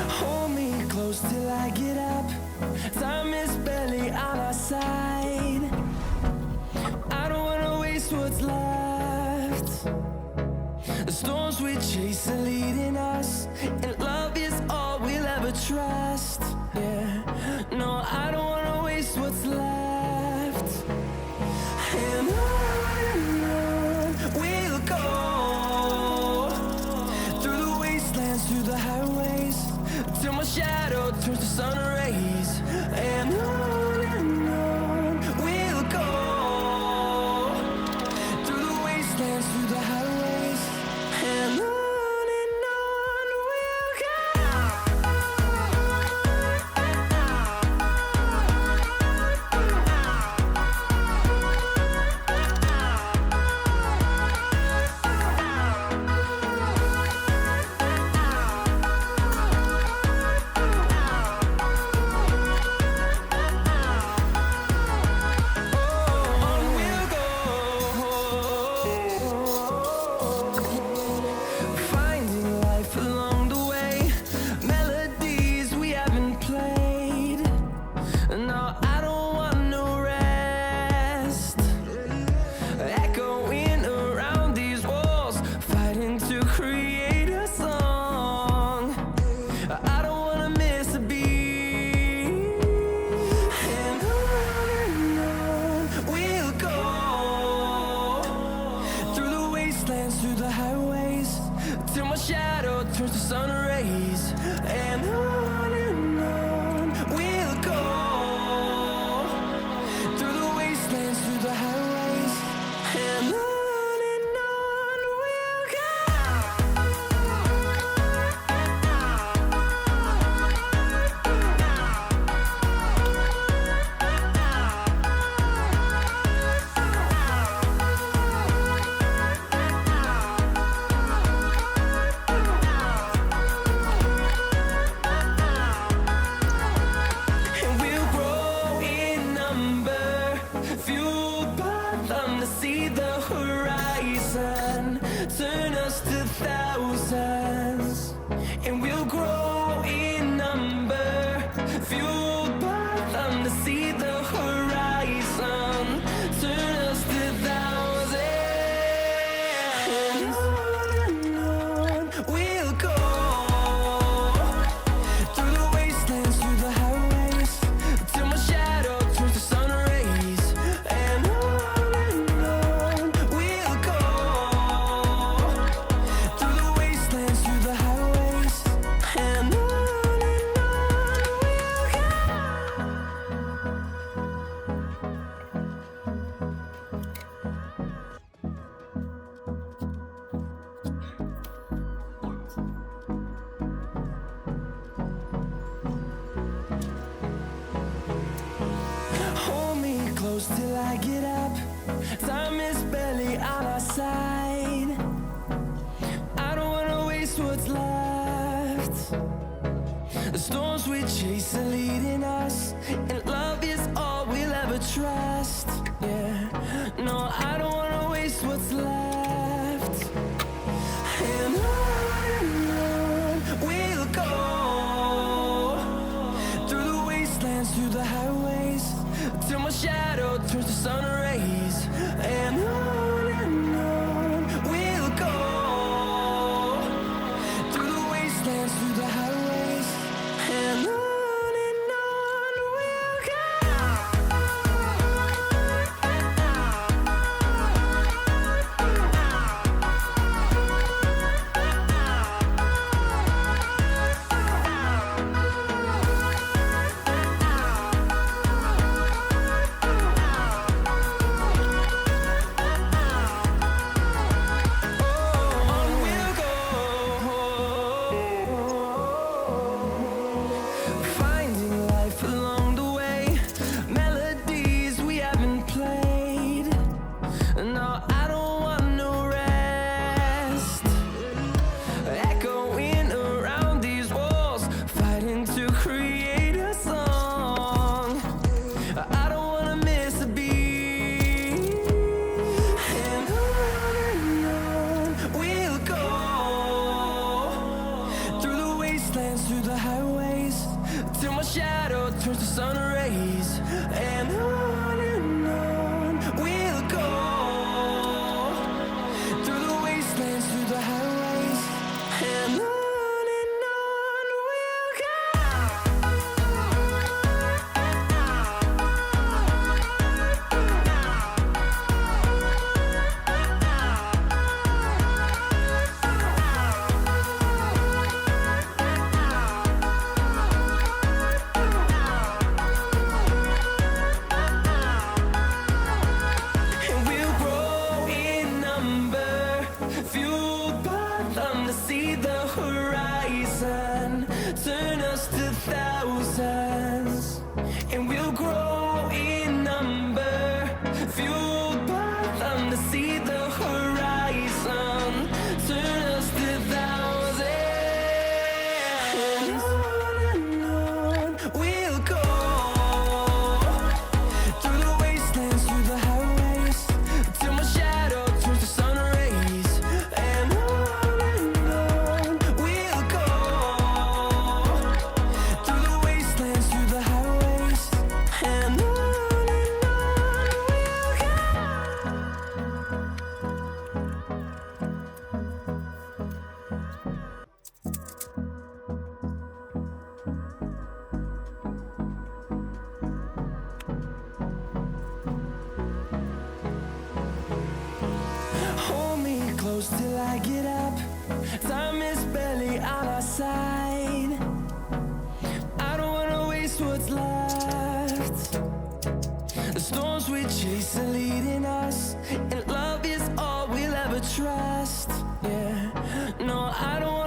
Hold me close till I get up. Time is barely on our side. I don't wanna waste what's left. The storms we chase are leading us, and love is all we'll ever trust. Yeah, no, I don't wanna waste what's left. And on we'll go, through the wastelands, through the highways, till my shadow turns to sun rays. And on we'll go, through the wastelands, through the highways, and on we'll go. Through the highways, till my shadow turns to sun rays. And on we'll go, through the wastelands, through the highways, and on we'll go. See the horizon, turn us to thousands, and we'll grow in number, fueled by them. To see the horizon, turn us to thousands, and on we'll go, through the wastelands, through the highways, till my shadow turns to sun rays. And close till I get up. Time is barely on our side. I don't wanna waste what's left. The storms we chase are leading us, and love is all we'll ever trust. Yeah, no, I don't wanna waste what's left. And on we'll go, through the wastelands, through the highways, till my shadow turns to sun rays. And on we'll go, through the wastelands, through the highways, and on we'll go. I get up. Time is barely on our side. I don't wanna waste what's left. The storms we chase are leading us, and love is all we'll ever trust. Yeah, no, I don't